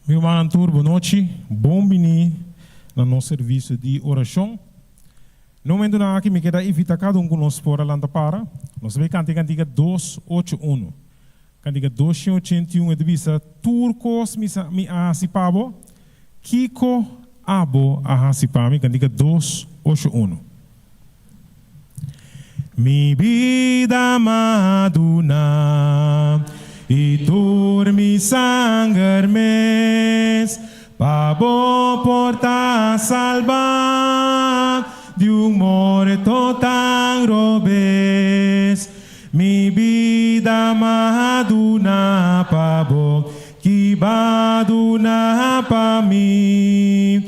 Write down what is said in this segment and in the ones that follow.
Meu irmão boa noite. Bom-vindo no nosso serviço de oração. No momento na que me queda invitar cada um conosco para lá para. Nós vamos cantar 281. Cantiga 281 é de vista turcos mi asipabo. Kiko abo ahasipami. Cantiga 281. Mi vida maduna e dormi sangermes pabo porta salva de morto tan robes. Mi vida maduna pabo que baduna pa mi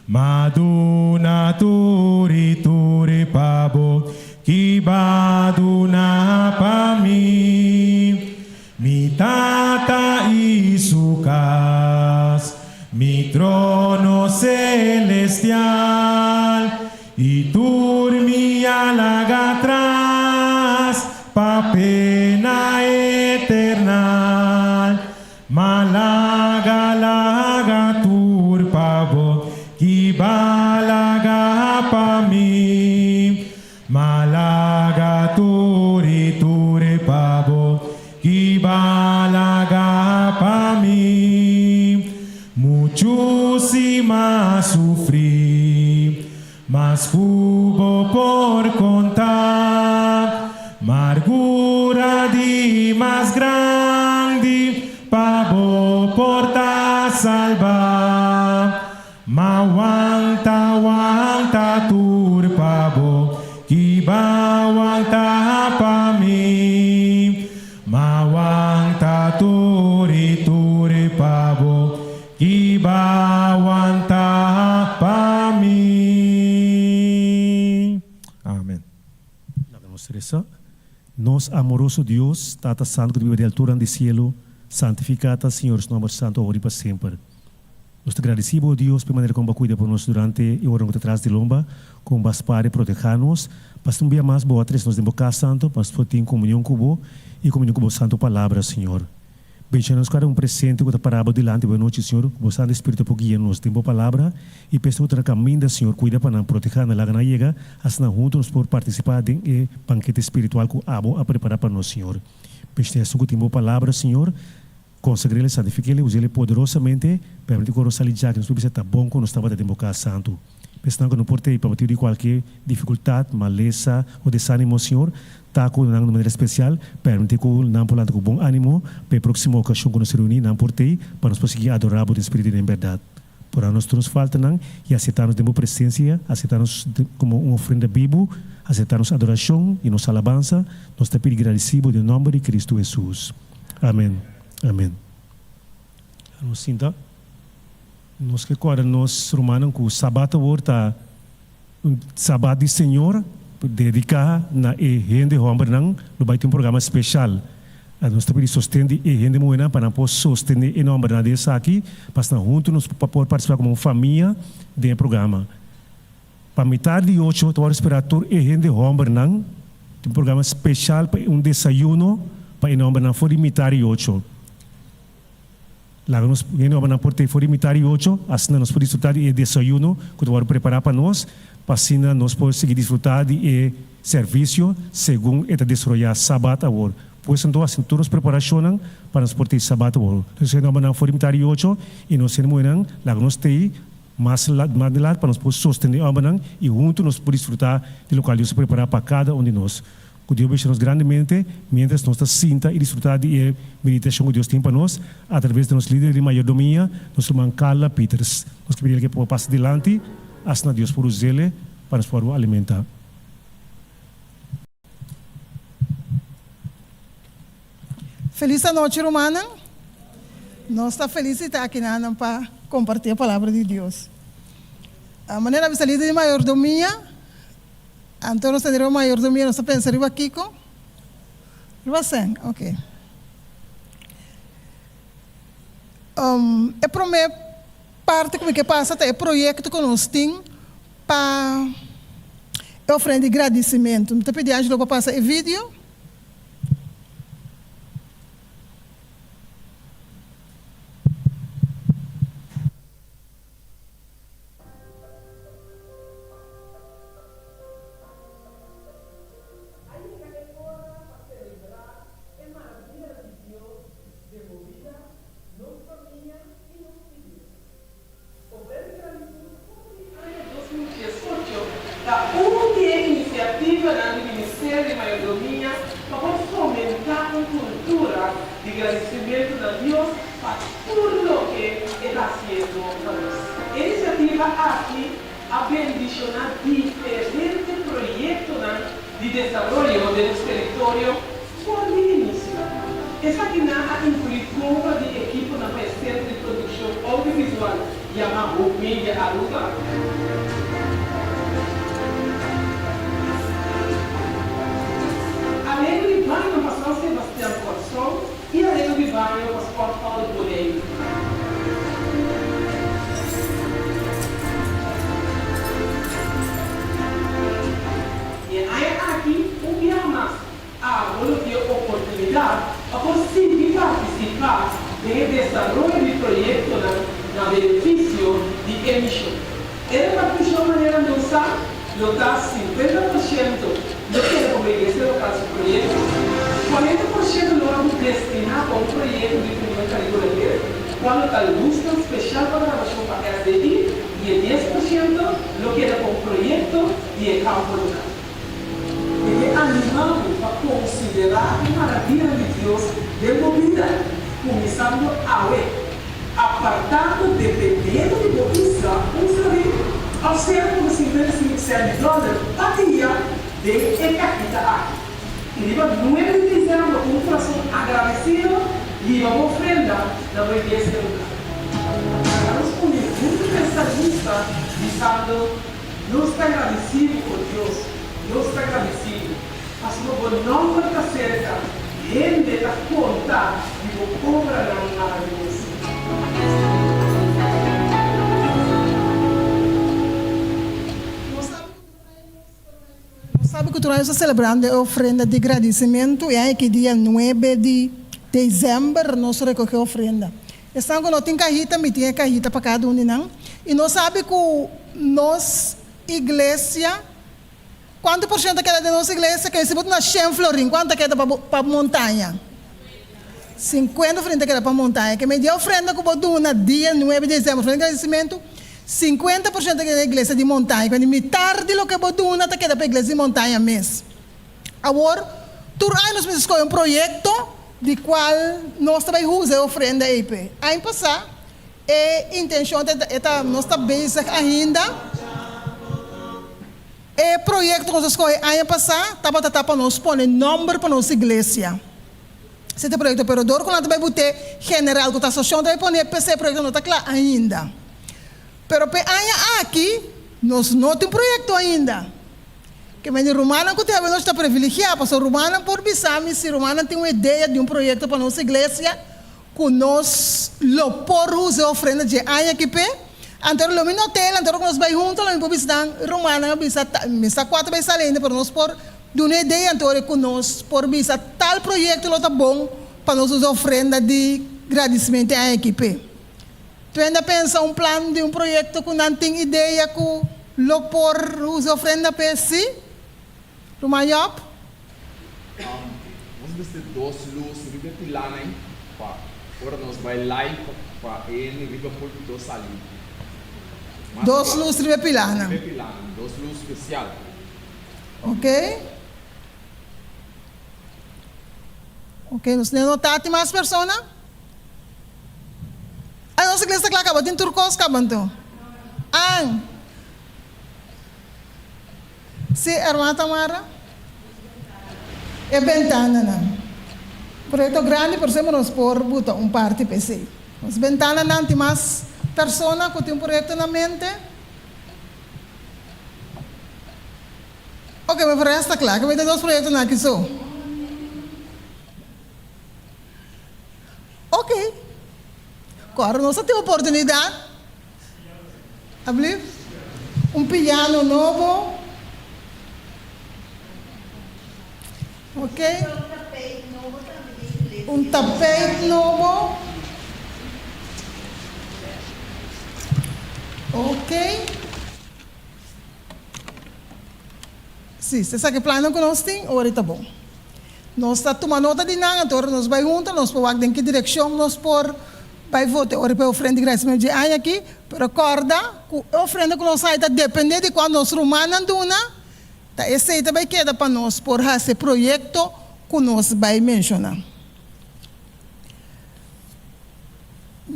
maduna turi pabo que baduna pa mi tata isukas mi trono celestial y turmi alaga atrás pa pena eternal malaga laga tur pabo que balaga pa mi malaga turi pabo que balaga pa mi muchísima sufrí mas hubo por contar amargura de más grande pabo porta salva ma wanta tur pabo que ba wanta pa mi ma wanta turi pabo que ba wanta pa mi. Amén. Nos amoroso Deus, Tata Santo que vive de altura do cielo, santificata, Senhor, su nombre santo, ahora y para sempre. Nos agradecemos, Deus, por maneira como cuida por nós durante e hora que atrás de lomba, como vas para proteger-nos, para um dia mais boa, nos demos casa santo, para ter comunhão com o e comunhão com o santo palavra, Senhor. Bendicionamos cada presente que está parado delante, boa noite, Senhor, que o Santo Espírito por guiar-nos, tempo palavra, e peço que o caminho, Senhor, cuida para não proteger na laga na chega, assim juntos por participar de banquete espiritual que abo a preparar para nós, Senhor. Bendicionamos que tempo palavra, Senhor, consagre-lhe, santifique-lhe, use-lhe poderosamente, permite que o rosalho já que nos precisa estar bom quando estava de tempo santo. Pensando que não portei para bater de qualquer dificuldade, maleza ou desânimo, Senhor, está com de maneira especial, permite que não polando com bom ânimo, para a próxima ocasião que nos reunir, não portei, para nos conseguir adorar o Espírito de verdade. Por nós nos falta não e aceitarmos de boa presença, aceitarmos como uma oferenda viva, aceitarmos adoração e nossa alabança, nós te pedimos agradecido em nome de Cristo Jesus. Amém. Amém. Nos sinta. Nós que agora nós romanos que o sábado está um sábado de Senhor dedicar na gente homem não vai ter um programa especial. Nós também sustendo e gente moena para não poder sustentar em nome da dessa aqui, para estar juntos nós poder participar como uma família do programa. Para metade de 8 horas esperar tur e gente homem não um programa especial para um desayuno para em nome da for metade de 8. Lá nós não portei for metade 8, assim nós podemos desfrutar de desayuno que tu vai preparar para nós, para assim nós podemos seguir desfrutar de serviço segundo está desarrollar sábado agora. Pois então assim todos preparação para nós portar sábado agora. Nós não for metade 8 e nós não lá nós tem mais lá para nós poder sustentar e juntos nós podemos desfrutar do local que se preparar para cada um de nós. Que Deus abençoe-nos grandemente, mientras nós sinta e desfrutar de meditação que Deus tem para nós, através de nosso líder de mayordomia, nosso irmão Carla Peters. Nós queremos que ele passe adiante, assim Deus por usá-lo para nos poder alimentar. Feliz noite, Romana. Nós estamos felizes de estar aqui para compartilhar a palavra de Deus. A maneira de sair de mayordomia, então nós temos mayordomia, nós pensamos aqui com você, ok. A primeira parte que passa é o projeto que nós temos para oferecer agradecimento. Então, pedi a Ângelo para passar o vídeo. agradecimiento a Dios por todo lo que está haciendo para nosotros. Iniciativa aquí a bendicionar diferentes proyectos de desarrollo de los territorios por el inicio. Esta que ha incluido compra de equipo na centro de producción audiovisual llamado Media Aruba. Além de banho para São Sebastião Coração e além de banho para Sport Paulo Boleiro. E aí aqui um dia mais a oportunidade a conseguir participar do desenvolvimento de projetos na benefício de emissão. Era uma puxão maneira de usar, lotar 50% do que é como igreja local do projeto, 40% do ano destinado a um projeto de primeira categoria, quando está busca especial programação para a SDI, e 10% do que era com o projeto de campo local. Ele animamos a considerar a maravilha de Deus de mobilidade, começando apartado dependendo de posição, ao ser como $55 batia de Ecaquita aqui. E liba 9 de dezembro, um coração agradecido, liba uma ofrenda na igreja local. Estamos com muito pensadista, dizendo, não está agradecido por Deus. Deus está agradecido, mas não não está cerca, ele está conta de uma obra maravilhosa. Sabe que nós estamos celebrando a ofrenda de agradecimento e aí que dia 9 de dezembro nós recolhemos a ofrenda. Estamos com nós cajita, me tinha cajita para cada um de nós. E nós sabemos que nós, igreja, quanto por cento queda da nossa igreja que recebeu na Shem Florim? Quanto queda para a montanha? 50% queda para a montanha. Que me deu ofrenda que eu vou na dia 9 de dezembro, ofrenda de agradecimento, 50% queda da igreja de montanha. Quando metade do que eu vou dar, queda para a igreja de montanha mesmo. Agora, todo ano nós escolhemos um projeto de qual nós também usamos a ofrenda EP. Aí passar, a intenção é nós estamos ainda. O projeto que nós escolhemos ano passado, estava para nós pôr nome para nossa igreja. Esse projeto operador, quando nós vamos ter general, que a associação vai pôr esse projeto não está claro ainda. Mas aqui, nós não temos projeto ainda. Que a Romana que nós está privilegiada, porque a Romana por bisami, se a Romana tem uma ideia de um projeto para nossa igreja, que nós lo por usar ofrenda de ano aqui Antero lo no hotel, antero que nós vai junto, lo visitar Romana, visitar, mesa 4 vezes além, para nós por de uma ideia, antero que nós por visitar tal projeto lo tá bom para nós usar ofrenda de agradecimento à equipe. Tu ainda pensa um plano de um projeto que não tem ideia que lo por usar ofrenda para si? Romana? Vamos ter 2 luzes, riba pilana, para nós vai live para ele, riba por 2 ali. 2 luzes de pilana. 2 luzes especial. Ok? Ok, nós não notamos mais pessoas? A nossa igreja está acabando em turcos, acabando. Se irmã Tamara? É ventana, não. Projeto grande, por isso nós por botar parte PC. As ventanas não tem mais persona que tem um projeto na mente. Ok, mas para está claro que vai ter 2 projetos aqui só. Ok. Agora nós temos oportunidade. Abrir um piano novo. Ok? Um tapete novo. Ok? Sim, você sabe que plano que nós temos? Agora está bom. Nós estamos tomando nota de nada, agora nós vamos juntos, nós vamos em que direção nós por vai votar. Agora para ofrenda de graça de ano aqui, mas recorda que a ofrenda que nós sai depende de quando nós romanos anduna, tá esse também queda para nós por esse projeto que nós vai mencionar.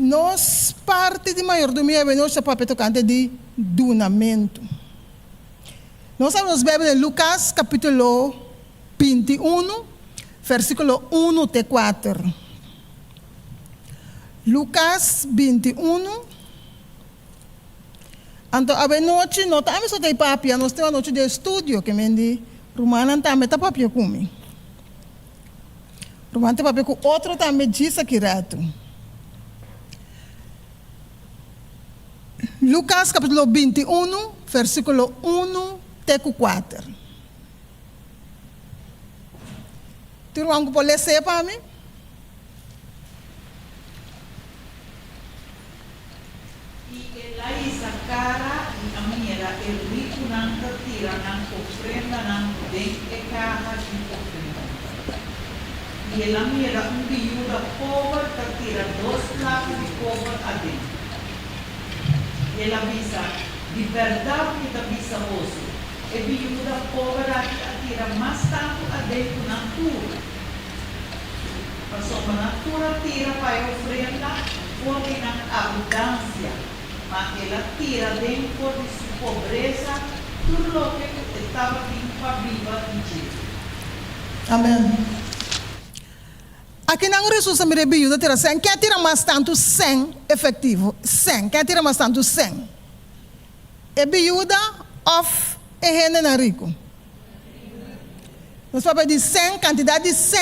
Nós, parte de mayordomia, nós papel tocante de donamento. Nós estamos bebendo em Lucas, capítulo 21, versículo 1 até 4. Lucas 21. Então, a noite, nós estamos só de papia, nós temos a noite de estudo, que me diz, Romana também está papia comigo. Romana está papia com outro também diz aqui rato. Lucas capítulo 21, versículo 1 até 4. Tiro algo para ler para mim? Cara e a minha é rico não tira não ofrenda não bem e carra de ofrenda. E a minha viúva pobre tira 2 placas de cobre adentro. E ela avisa, de verdade que avisa você, e viúva pobre tira mais tanto adentro na natura. Passou a natura tira para ofrenda, porque na abundância. Mas ela tira dentro de sua pobreza tudo o que estava vindo para viva de Jesus. Amém. Aqui não Jesus me rebiu, tira 100. Quem tira mais tanto 100 efetivo? 100. Quem tira mais tanto 100? É viúva ou é renda rico? Nós vamos pedir 100, quantidade de 100.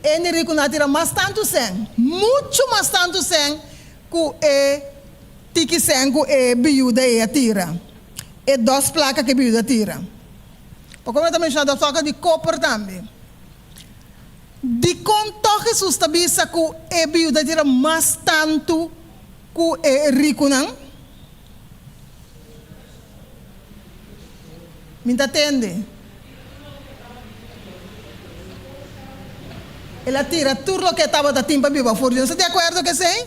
É rico não tira mais tanto 100. Muito mais tanto 100 que é tiki sengo e biuda e atira. E 2 placas que biuda tira. Porque como também chama 2 placas de copper também. De quanto Jesus tabisa que e biuda tira mais tanto que é rico não? Me entende? Ela tira tudo o que estava da timpa viva fora. Você está de acordo que sim?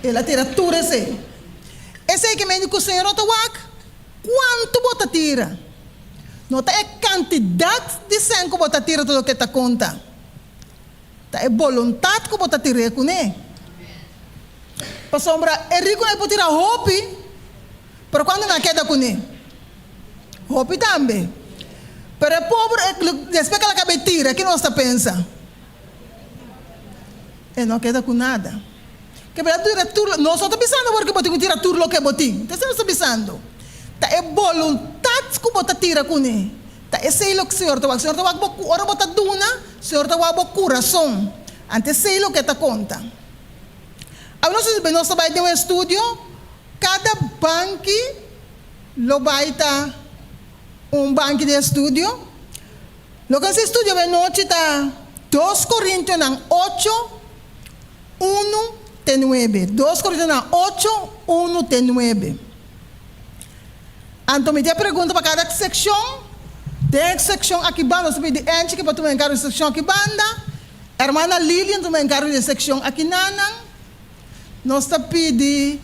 Ela tira tudo esse. Esse aí que me diz que o Senhor não está. Quanto você tira? Não é quantidade de sangue que você tira tudo o que está conta. É vontade que você tira com ele. Para sombra, é rico não pode tirar roupa, para quando não queda com ele. Roupa também. Para o pobre, depois que ela acaba de tirar, que não está pensando? Ele não queda com nada. Que tira tudo, nós estamos pensando porque você tira tudo o que você tem. Você não está pensando. É vontade que você tira com ele. Esse é o que o Senhor está. O Senhor está ora bota duna, o Senhor está o coração. Antes sei o que está conta. Agora nós vamos ter um estúdio. Cada banco vai estar banco de estúdio. Lo que esse estúdio vai noite está 2 Coríntios 8, 1 te 9. 2 Coríntios 8, 1 te 9. Então, me dê pergunta para cada secção. Tem secção aqui banda, sobre de ente que para tu me encargo de secção aqui banda. Hermana Lilian, tu me encargo de secção aqui nana. Nós está pedindo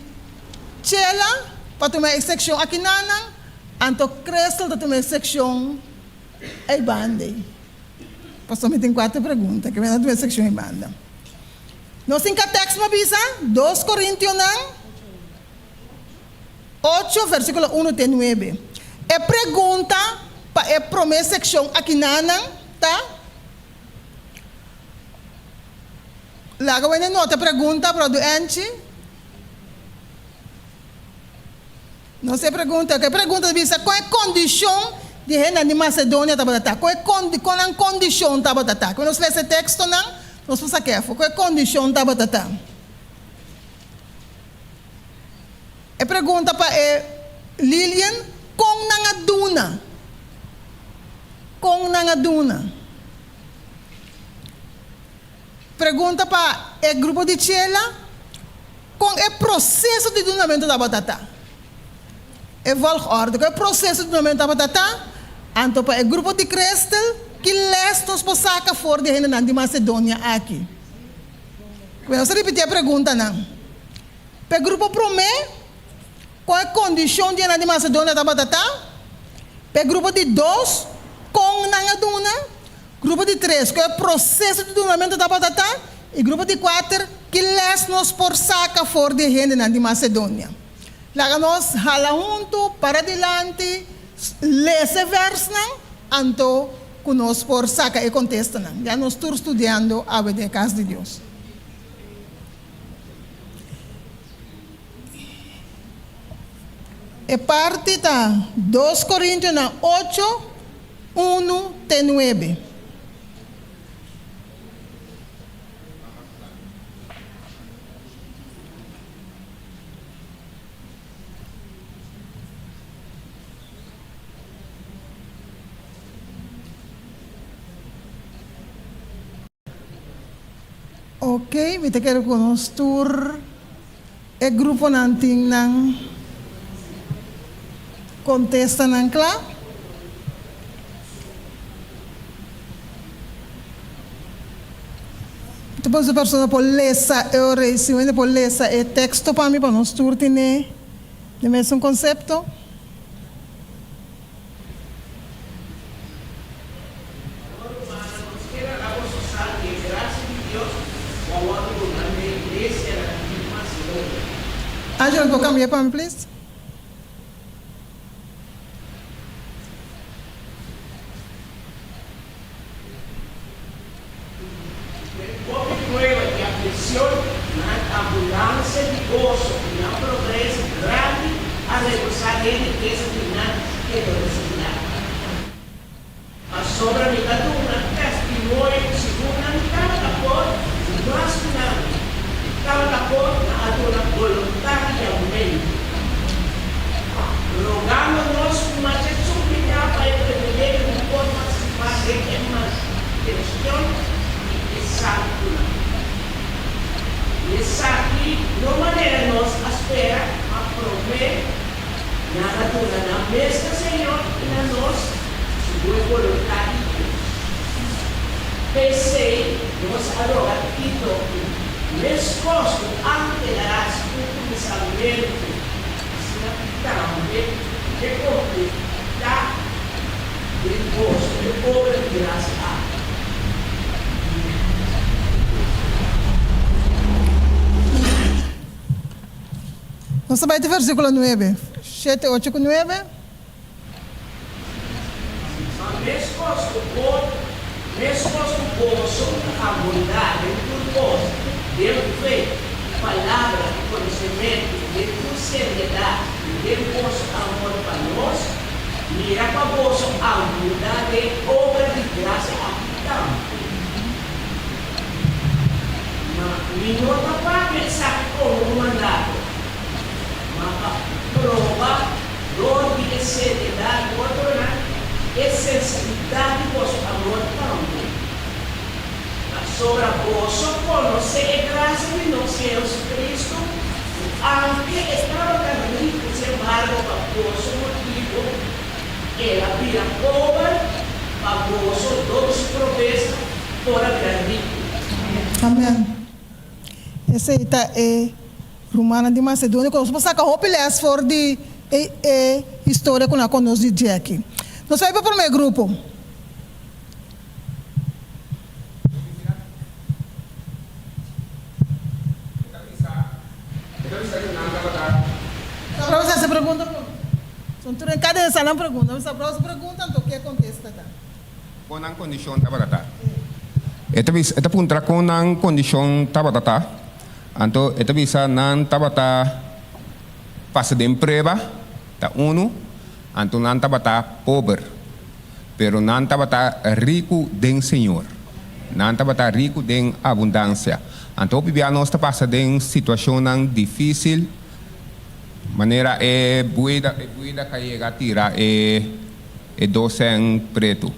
Chela, para tu me secção aqui nana. Então, Crestel, tu me secção aí banda. Pastor, me tem 4 perguntas, que vem na tua secção aí banda. Nós temos que texto me avisa, 2 Coríntios 8, versículo 1 até 9. É pergunta para a primeira secção aqui nana, tá? Lá que vem nota pergunta para o doente. Não se pergunta, que pergunta avisa qual é a condição de renda de Macedônia tá? Qual é a condição tá? Quando nós lê esse texto não, nós vamos saber qual é a condição tá? É pergunta para Lilian, com nangaduna. Com nangaduna. Pergunta para o grupo de Chela, com o processo de donamento da batata. É volgorde, com o processo de donamento da batata, então para o grupo de Crestel, que lestos para sacar fora de renda de Macedônia aqui. Vamos repetir a pergunta, não. Para o grupo Promé, qual é a condição de renda de Macedônia da batata? Para o grupo de 2, com um na aduna, grupo de 3 que é o processo de donamento da batata, e grupo de 4 que les nos por saca for de gente de Macedônia. Lá nós hala junto para adelante, lese verso anto conosco por saca e contesta. Já nós estamos estudando a de casa de Deus. E parte da 2 Coríntios 8, 1-9. Ok, we quero conosco o grupo nanting nang contesta nang kla. Depois a pessoa pode ler eu recebi por ler o texto para mim para nós turti né de mesmo conceito. Angela, vou cambiar para mim, please. Vamos saber o versículo 9. 7, 8 com 9. Mesmo posso abundar em tudo posso. Deus fez palavra de conhecimento, de seriedade, Deus posso amor para nós, mira para vós abundar de obra de graça aqui também. Mas melhor para pensar como mandado, mas prova, dor de seriedade, outra essencialidade do vosso amor também. Sobre vosso conhecer a graça de nosso Jesus Cristo, aunque estava tan rico, sin embargo, para vosso motivo, era vira pobre, para vosso todos os promessas, para virar rico. Amém. Essa é Romana de Macedônia, quando você saca roupa, ele for de história com a conosco de Jackie. Nós vamos para o meu grupo. Para você essa pergunta, em cada sala pergunta, você próxima pergunta, então o que contesta? Com a condição tabatata. Esta punta com a condição tabatata, então esta visa nan tabata passa de emprego, tá então não estava pobre, pero não estava rico de Senhor, não estava rico de abundância. Então, nós estamos passando em situação difícil, maneira buida que tira doce em preto.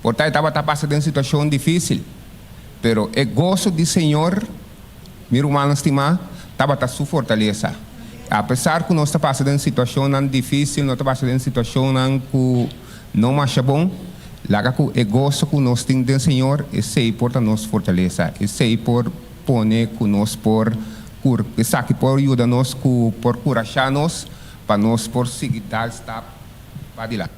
Portanto, estava passando em situação difícil, pero o gozo do Senhor, meu irmão estimado, estava sua fortaleza. Apesar que nós estamos passando em situação difícil, nós estamos passando em situação que não acha bom, lá que o gozo que nós temos do Senhor, esse aí por nossa fortaleza, esse aí por pôr conosco, por ajudar nós, por curar nós, para nós por seguir estar para lá.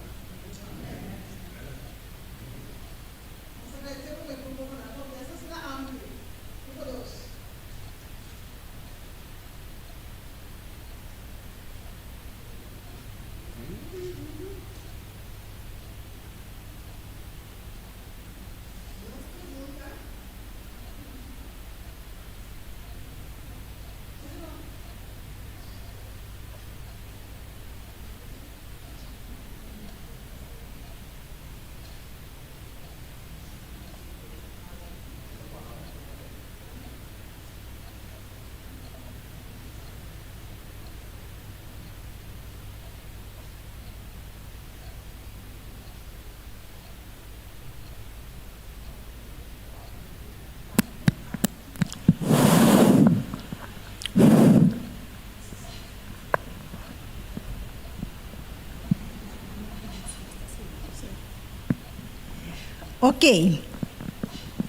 Ok.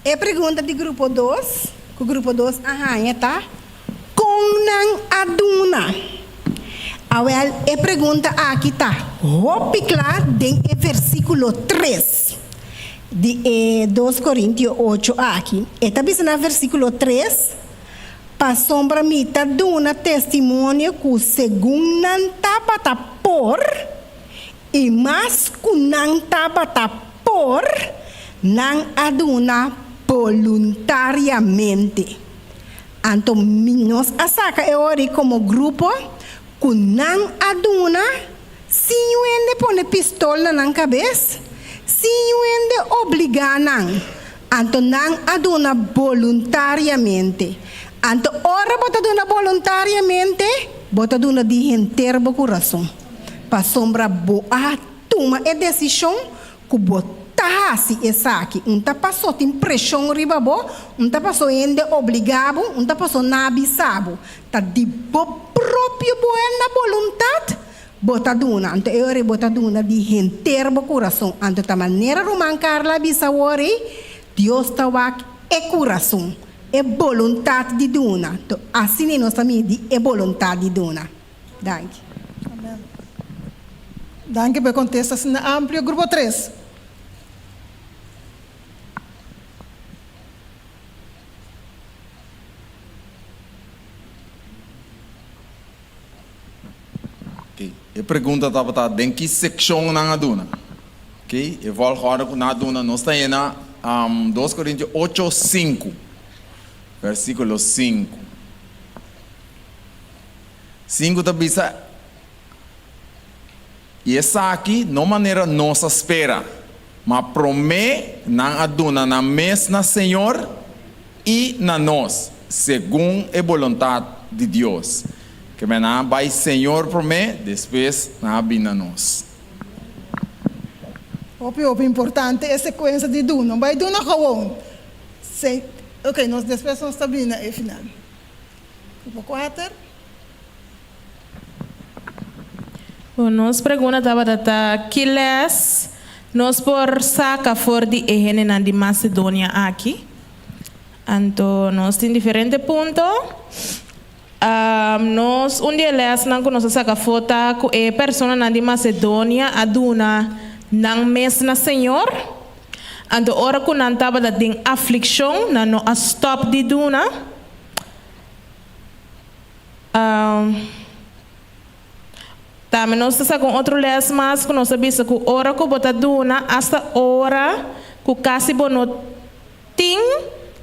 É pergunta de grupo 2. O grupo 2 arranha, tá? Com não aduna. Awel, é pergunta aqui, tá? Hope claro, tem versículo 3. De 2 Coríntios 8 aqui. E também no versículo 3. Para sombra mita duna testemunho que segundo não tabata por. E mais que não tabata por. Não aduna voluntariamente. Então, nós saca ori como grupo, que não aduna, se não põe pistola na cabeça, se não obriga não. Então, não aduna voluntariamente. Então, ora bota aduna voluntariamente, bota aduna de inteiro o coração. Para sombra boa, toma a decisão que bota. Se essa aqui, tá passou tem pressão riba bo, tá passou ainda obrigado, tá passou na abisabo, tá de próprio boa vontade, bota duna, então eu bota duna de inteiro o coração, então da maneira romancar la bisawori, Deus tá wak é coração, é vontade de duna, então assim nós também é vontade de duna. Danke. Amém. Danke pela contestação ampla, grupo 3. A pergunta estava em que seção na aduna? Ok? Eu vou agora na aduna. Nós estamos na 2 Coríntios 8, 5. Versículo 5. 5 da bisa. E essa aqui, não maneira nossa espera. Mas promete na aduna, na mês na Senhor e na nós. Segundo a vontade de Deus. Que na vai Senhor promete, depois na bina nós. O importante é a sequência de duna. Vai duna gewoon. Ok, nós depois nós tabina e final. Grupo 4. Nós pergunta tata que les nós por saca for de ehene na de Macedônia aqui. Então nós tem diferente ponto. Nós dia les não conosco saca foto com a pessoa na de Macedônia aduna nang mes na Senhor. Então ora que não tava da tem aflição na no a stop de duna. Também nós saca com outro les mas que nós sabia que ora que bota duna hasta ora que casi bono ting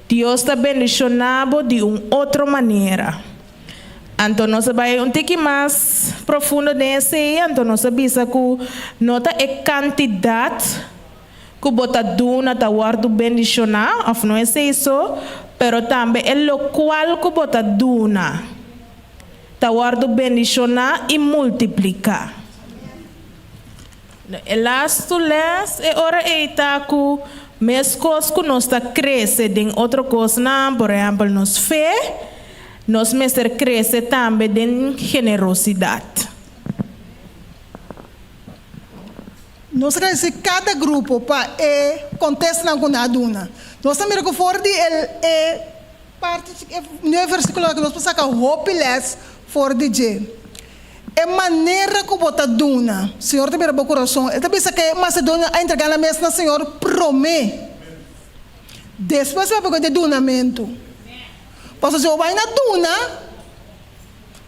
Deus está bendicionado de outra maneira. Então nós vai pouco mais profundo nesse, então nós sabemos que nota é quantidade que bota duna da guardo bendicionar, of não é isso, pero também é o qual que bota duna da guardo bendicionar e multiplicar. E lasto les é hora eita que mesmo coisas que nós está crescendo em outra coisa, por exemplo, nos fé. Nós mestre cresce também de generosidade. Nós cresce cada grupo para contexto na aduna. Nós também que for de parte no versículo que nós passamos hopeless for de J. É maneira que bota duna. Senhor também o coração. Eu também sei que Macedônia a entregar na mesa na Senhor promete. Depois vai pegar de dunamento. Posso dizer, vai na duna.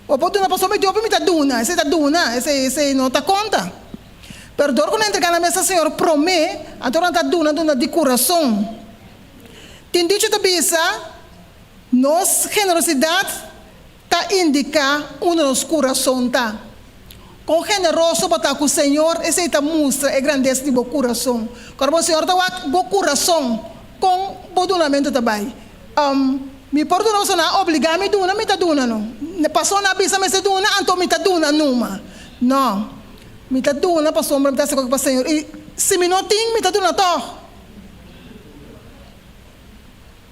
O duna passou me deu para duna. Esse é duna, esse não tá conta. Perdão quando entregar na mesa, Senhor, promete, então tá duna de coração. Tem dito da bisa, nossa generosidade tá indica nosso coração tá. Com generoso para com o Senhor, esse tá mostra a grandeza de coração. Quando o Senhor tá com coração, com o donamento também. Me porto não só obrigar me duna, me tá duna não. Passou na bisa me se duna, então me tá duna numa. Não. Me tá duna para sombra me tá seco para Senhor. E se me não tem, me tá duna to.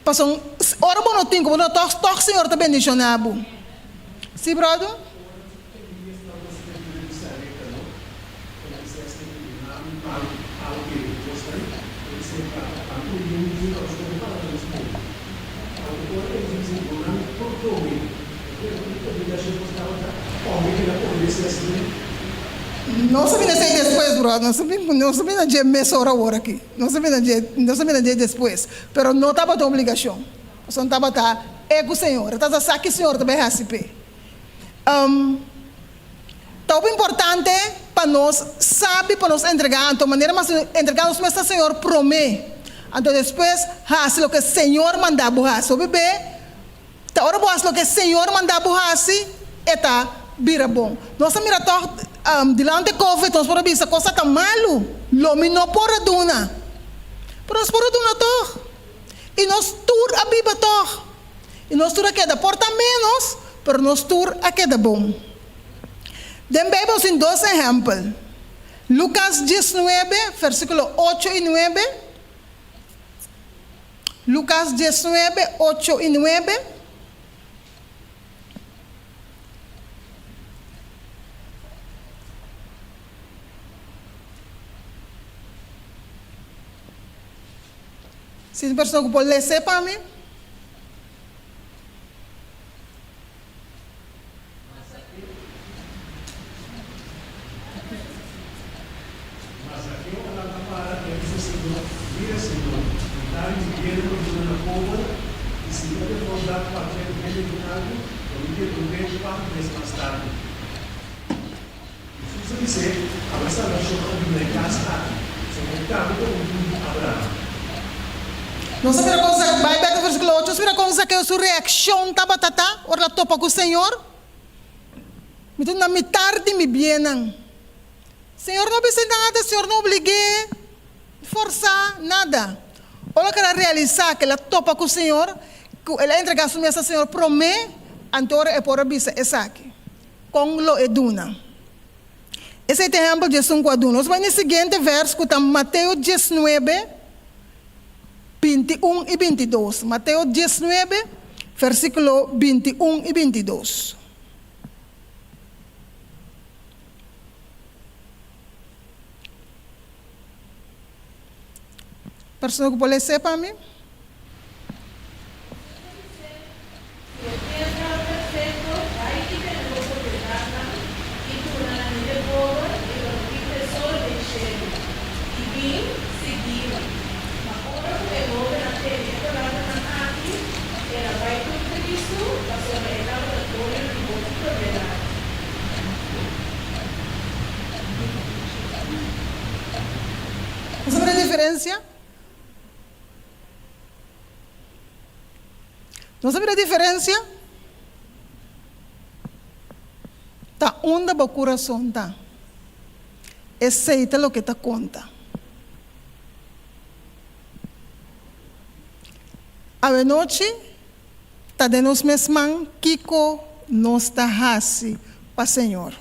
Passou ora bom não tem, como não to, Senhor tá bendicionado. Sim, brother? Não sabia dizer depois, bro. Não sabia dizer meia hora aqui. Não sabia dizer depois. Pero não estava de obrigação. Só estava tá é com o Senhor. Estava a que o Senhor também receber. Tão importante para nós sabe para nós entregar, de maneira mas entregar nós mesmo Senhor promete. Então depois faz o que o Senhor mandar fazer. O bebê, tá hora boas o que o Senhor mandar fazer, eta vira bom. Nós mira toch dilante COVID, nós por bisa coisa tão malo. Lomi não por aduna. Pero nós por aduna toch. E nós tur a biba toch. E nós tur a queda porta menos, pero nós tur a queda bom. Den Bijbel in dos ejemplos. Lucas 19, versículo 8 y 9. Lucas 19, 8 y 9. Si persona que puede leer para mí. Não sabe a coisa, vai ver o versículo 8, sabe a coisa que a sua reação estava tata, ora topa com o Senhor. Me diz na tarde me vienen. Senhor não precisa nada, Senhor não obrigue, forçar nada. Ela quer realizar que ela topa com o Senhor, que ela entrega a sua mesa, Senhor promete, então é por abrir essa aqui. Com lo eduna. Esse é o exemplo de Jesus com aduna. Nós vamos no seguinte verso, que está Mateus 19, 21 y 22. Mateo 19, versículo 21 y 22. Persona que puede ser para mí. ¿No sabe la diferencia? ¿No sabe la diferencia? Está onda para o coração, tá? Aceita o que está conta. A noite, está de nós mesmos, Kiko nos está assim para o Senhor.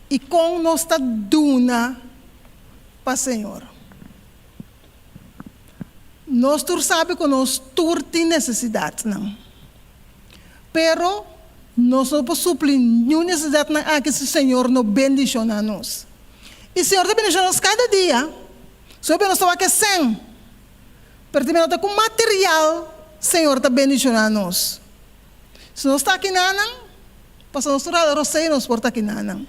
E com nos está duna para o Senhor. Nós todos sabemos que nós todos temos necessidade, não? Pero nós não podemos suprir nenhuma necessidade que o Senhor nos bendicionar a nós. E o Senhor te bendicionar nós cada dia. Só que nós estamos aqui sem. Pero também nós com material, o Senhor te bendicionar a nós. Se nós estamos aqui não, para nós todos nós porta aqui não.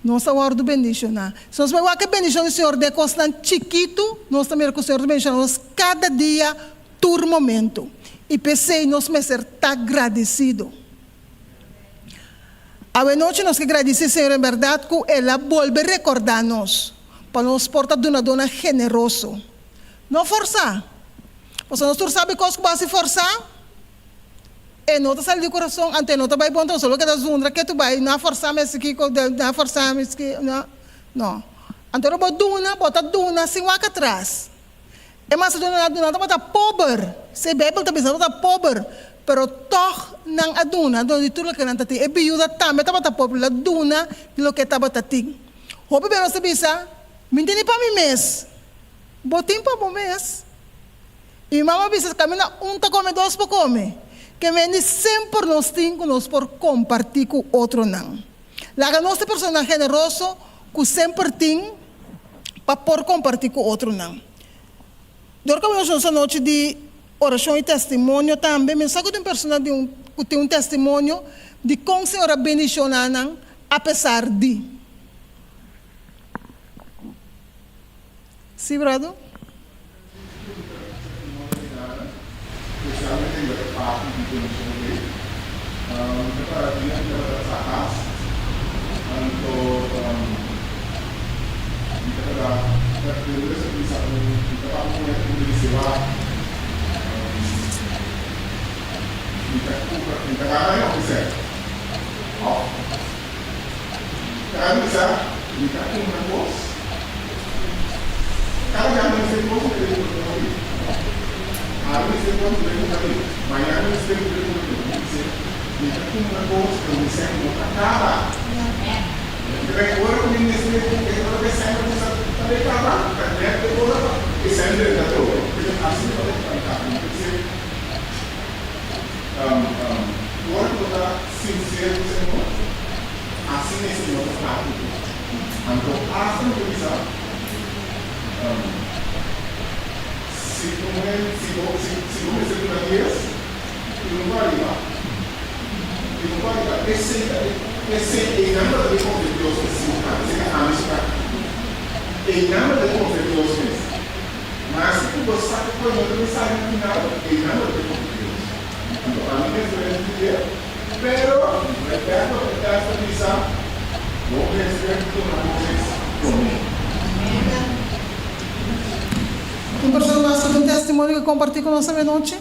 Nós estamos bendicionar. Se nós vamos que bendicionar o Senhor de coisa chiquito, nós também que o Senhor bendicionar nós cada dia, todo momento. E pensei nós me ser tão agradecido. A noite nós que agradecer, Senhor, em verdade, que ela volve a recordar-nos, para nos portar de uma dona generoso. Não forçar. Porque nós todos sabemos coisas que vai se forçar. E não está saindo do coração, ante não está bem bom, então só que das undra que tu vai, não forçar mais aqui, não forçar mais aqui, não. Então eu bota duna, assim vai atrás. É mais duna está pobre, se Bíblia está pensando está pobre, pero toch não aduna, onde tudo que não está é biuda também está pobre, la duna do que está batati. Hope bem você bisa, me entende para mim mês, botim para o mês. E mamãe bisa caminha tá come, dois para come. Que vem sempre nós temos por compartilhar com outro não. Lá nossa pessoa generoso que sempre tem para por compartilhar com outro não. Dorcamos essa noite de oração e testemunho também. Me saco de uma pessoa que tem um testemunho de como o Senhor bendicionou, apesar de. Sim, brother? Especialmente em la parte de condição de para dia de sacas untuk kita terus bisa kita punya sewa kita kan bisa kan bisa kita punya bos kalau jangan bisa bos dari harus bisa bos dari tadi banyak bisa kita punya bos yang bisa kita kalah recuerdo que en ese momento que no deseamos esa década, cambiar de toda esa endreda todo, pero así no es fantástico. Entonces, ahora toda sincero Señor, así es el Señor práctico. Entonces, hasta lo que dice, si no me segunda 10, no va a arribar. Y no va a arribar. En nada de con Dios es en nada de con Dios es mas si tú sabes cuando tú me sabes final en nada de con Dios a mí me suele entender pero repito que esta misa no me espero una cosa conmigo Uma pessoa mais com um testemunho que compartilha com nós essa noite.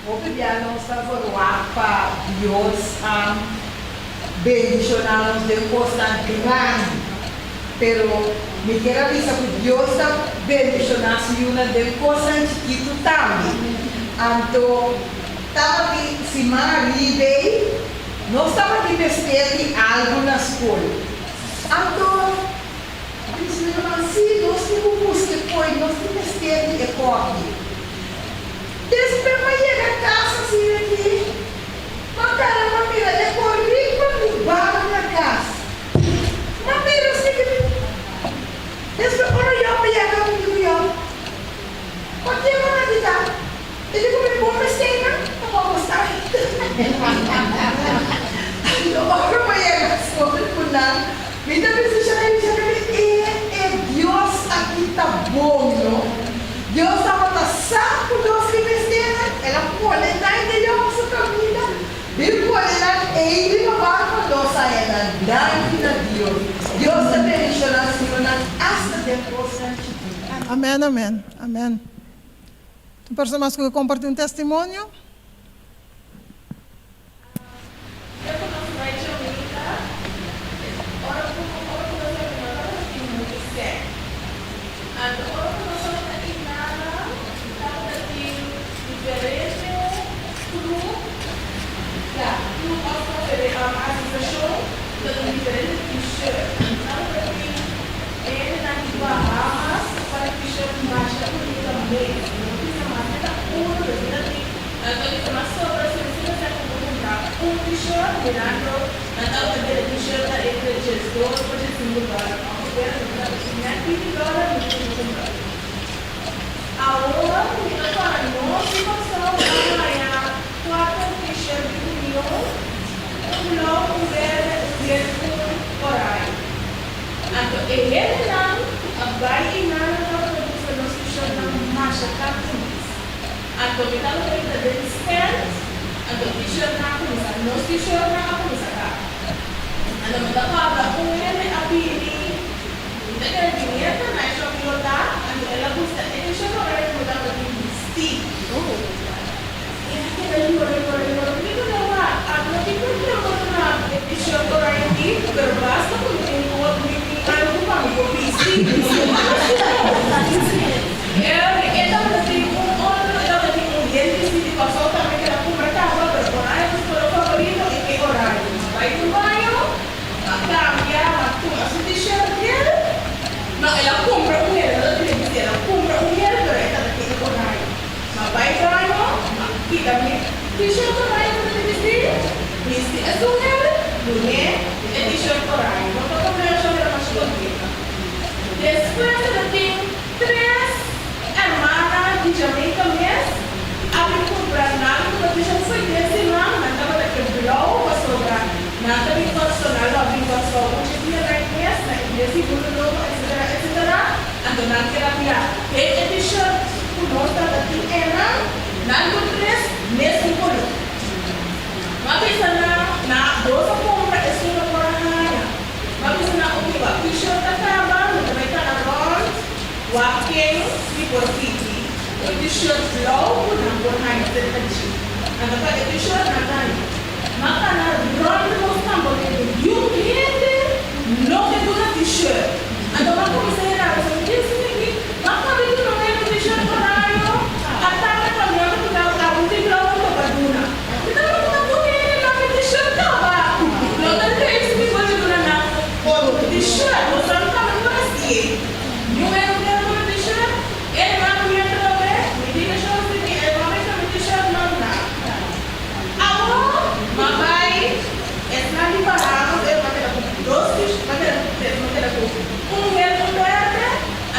Obrigado para Deus bendicionar-nos de coisa grande, pero me quero avisar que Deus está bendicionando-se de coisa chiquita também. Então, estava aqui semana livre, não estava aqui vestindo algo na escola. Então, disse assim, nós temos que foi, nós temos que vestindo e corre. Después me llega a casa así de aquí, mandaron a mirar, le corrí con mi barro en la casa. Mira, así que después cuando yo me llega, me digo yo, ¿por qué van a quitar? Y digo, me pongo esquina, no vamos a estar. Ahora me llega sobre el punal, mira, me dice, Dios aquí está bueno. Deus estava passando por nós que vestiram, ela pode dar em nossa família, ele pode dar em ele levar para nós a ela, grande na Deus. Deus te bendicionar, Senhor, hasta depois da gente. Amém, amém, amém. Tem pessoas mais que compartilham testemunho? T-shirt por ahí, no puedo comer eso de la mascota. Después de tres hermanas de Jamaica mesmo, abri comprar nada, porque já foi desse ano, mas estava daquele bloco para sobrar. Nada de personal, abri para só hoje dia na igreja, na igreja, segundo novo, etc. Então, não quero abrir. Ele deixou o nosso daqui, era, não três, mesmo por uma vez na dosa compra, isso não por uma vez na obriga, o t-shirt acaba, não vai estar na round, o aquele, e por fiti. O t-shirt low, não por mais, então, o t-shirt na ganha. Maka na round, nós estamos vendo, e o cliente não tem uma t-shirt. Então, vamos começar a fazer isso aqui. Maka vendo não é um t-shirt para eu, a tarde caminhando por lá, a última bloco do Baduna. Então, t-shirt, você não está vendo assim. Não é o que é uma t-shirt? Ele vai me através, me diga só assim, ele vai me t-shirt não dá. Agora, mamãe, essa não é barata, ele vai ter dois t-shirts, vai ter um verde,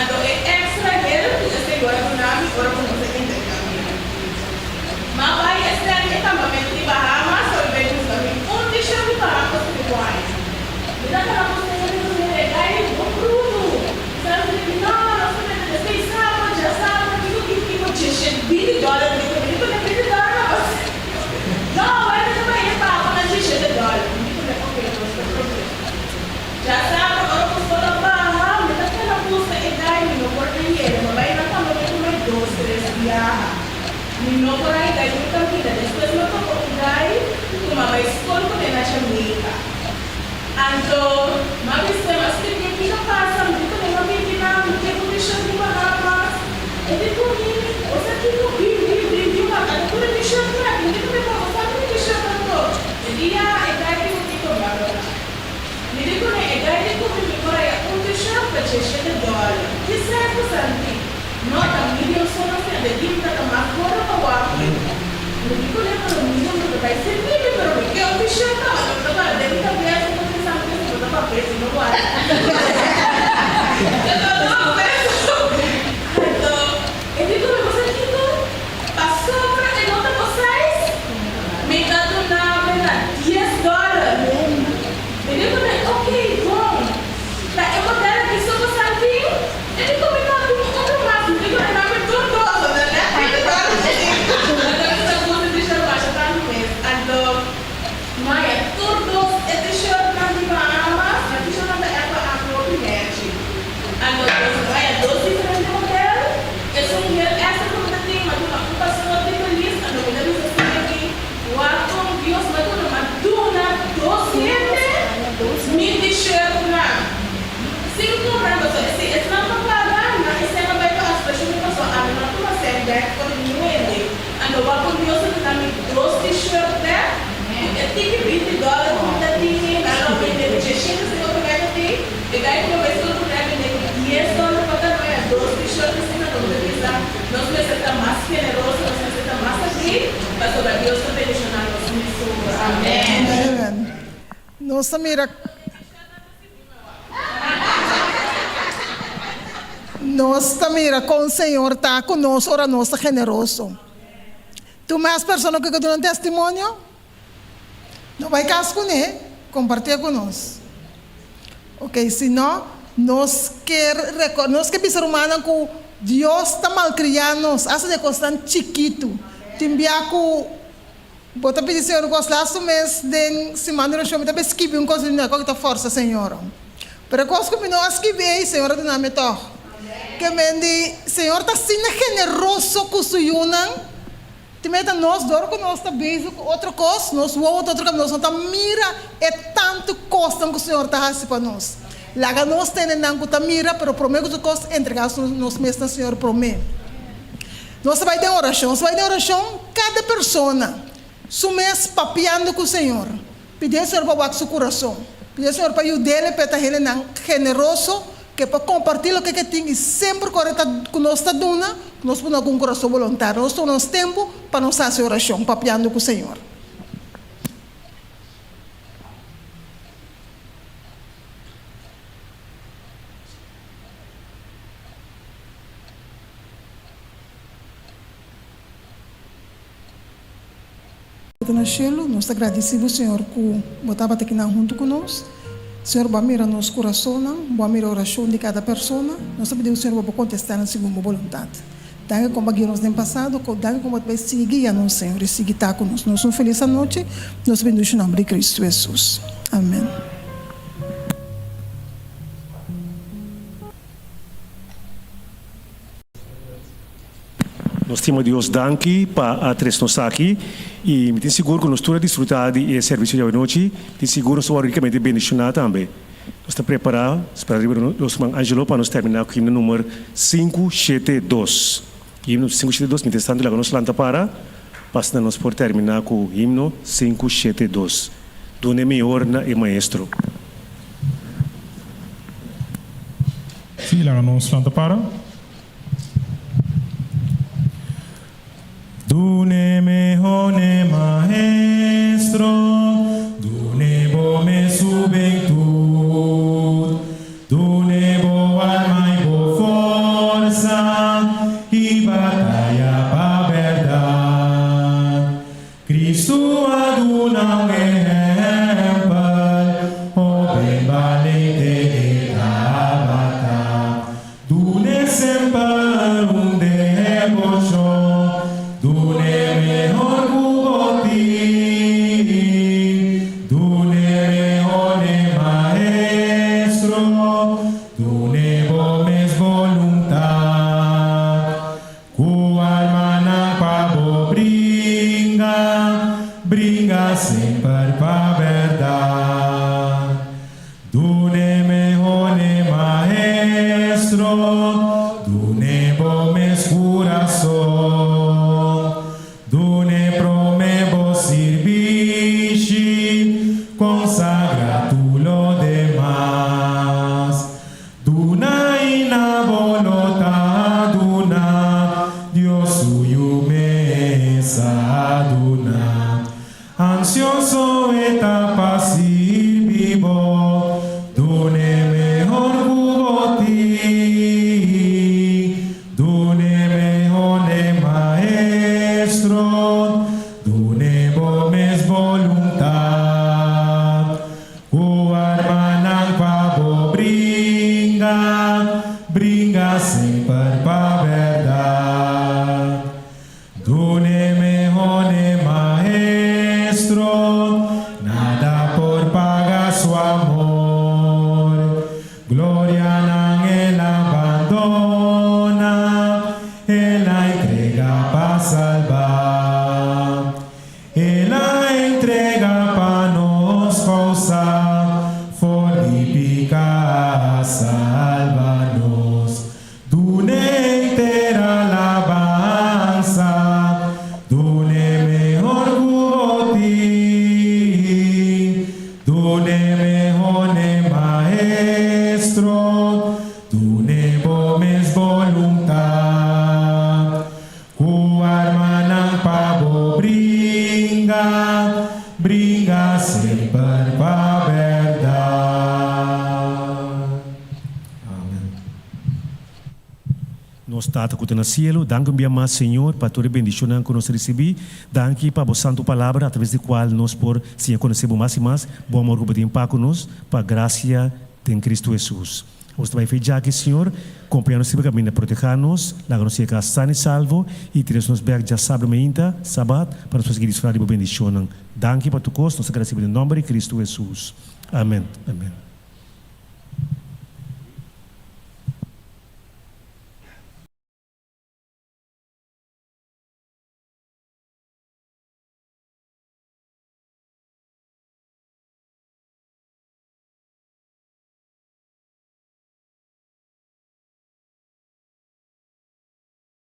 então é extra verde, esse agora do nome, agora como você intercambia. Mamãe, esse é o acampamento de Bahamas, só vejo um t-shirt de Bahamas de Hawaii. E dá para você $20 não, vai ter também para na t-shirt de dólar. Já sabe, agora eu vou dar barra, mas aquela custa é daí, não por dinheiro, mas vai na cama com mais 2, 3 viaja. Não por aí, daí não tem vida. Depois não tô por daí, tu mamãe escolhe quando é na Jamaica. Então, mas você mas que tem que não passa, não tem uma menina, não tem um t-shirt de Bahamas. Eu digo, você aqui no Rio, uma cultura de t-shirt para mim, não tem como, sabe o t-shirt não tô? Ele ia, é daí que eu digo, agora. Me digo, é daí que eu digo, agora é um t-shirt para t-shirt de dólar. Que certo, Santi? Nota, milhão só não tem, de que está mais fora para o ar. Me digo, é para o milhão, vai ser milhão, porque o t-shirt tá, agora, deve estar bem, eu não sei se eu não para preço, não vai. Eu não penso. Eu digo para vocês que passou para a nota vocês, me dando na $10. Eu digo, ok, bom. Eu vou dar aqui só para saber. Eu digo, me dá outro máximo. Eu digo, não me tornou, né? Eu estou muito de deixar baixo, tá no mês. Então, Maia, todos esses shorts na Bahamas, a t-shirt na Apple. Então, Maia, 12 diferentes modelos. Essa como da tem, mas uma pessoa tem uma lista, não me dá aqui. O ato, Deus, mas uma duna, 12 mil t-shirts lá. Se eu comprar, esse não está pagando, esse não vai para as pessoas que passam a minha turma serve para o meu ende. Então, o ato, Deus, está me 12 t-shirts, né? Eu tenho $20, como da tem, ela vai vender t-shirts, se eu pegar aqui, e daí como vai ser o problema, $10 para dar, não é? 12 t-shirts, nós necessitamos mais generosos, nós necessitamos mais aqui, pastor Deus está direcionando nosso missão. Amém. Nossa mira. Nossa mira com o Senhor está conosco, ora nós está generoso. Tu mais pessoas que dão um testemunho? Não vai casar com ele, compartilha conosco. Ok, senão nós queremos ser humanos com Deus está malcriando-nos, essa de coisa tão chiquito. Timbiaco, bota pedir Senhor, que lá mês de semana eu chamo de esquivar coisa de que força, Senhor. Pero coisa que não esquivei, Senhor, do nome to. Que mendi, Senhor está sendo generoso com o Yunan. Te meta nós dor que nós está bem com outra coisa, nós outro que nós não tá mira é tanto costa que o Senhor está fazendo para nós. Laga nós temos nango mira, pero prometo que nós entregamos nos mesmos Senhor promete. Nós vai ter oração, cada pessoa, su mês papiando com o Senhor, pedir ao Senhor para o seu coração, pedir ao Senhor para ajudar para ele generoso, que para compartilhar o que tem e sempre correto com nós está dando, nós podemos com um coração voluntário, nós temos tempo para nós fazer oração, papiando com o Senhor. No cielo, nós agradecemos, Senhor, que botava aqui junto conosco. Senhor, vai mirar nosso coração, vai mirar a oração de cada pessoa. Nós pedimos, Senhor, para contestar na segunda vontade. Danke como guiamos no passado, danke como vai seguir a nós, Senhor, e seguir conosco. Nós uma feliz noite, nós bendizemos o nome de Cristo Jesus. Amém. Nós temos Deus danke para atrás nós aqui e me tenho seguro que nós todos desfrutar e serviço de noite, tenho seguro que nós ricamente bendicionar também. Nós estamos preparados para nós Angelo para nós terminar com o hino número 572. Hino 572, me testando lá nós lanta para nós por terminar com o hino 572. Done-me orna e maestro. Sim, lá nós lanta para. Dune-me hone maestro, dune-bo me juventud, dune-bo alma e bo força e batalha pa verdade. Cristo aduna um exemplo, o bem valente de tabata, dune sempre devotion. Bringa sempre pa verdade. Dune-me hone maestro, dune-bo mes coração, dune pro me bo servici, consagra tu lo demás. Duna ina volota, duna, Dios suyo mesa, duna. Ansioso eta passivo, dune-me orgullo-ti, dune-me hone maestro, dune-bo mes voluntad, o arma nang pabo bringa sempre pa verdade. Dune-me hone maestro, nada por pagar su amor. Gloria nang él abandona, él la entrega para salvar. Él la entrega para nos causar, fortificar, salvarnos. Dune entera alabanza, dune-me orgullo-ti, dune-me hone maestro, dune-bo mes voluntad, cu arma nang pabo bringa sempre pa verdade. Amém. Nós estamos aqui no cielo, danke bem mais, Senhor, para toda a bendição que nós recebemos. Danke para a santa palavra, através da qual nós por Senhor conhecemos mais e mais. Bom amor que tem para conosco, para a graça de Cristo Jesus. Nós também fez já que, Senhor, compreendamos sempre caminho, proteger-nos, largar-nos ficar sano e salvo, e tirar-nos bem já sábado, para nós conseguir desfrutar de boa bendição. Danke para tu costo, nós agradecemos em nome de Cristo Jesus. Amém. Amém.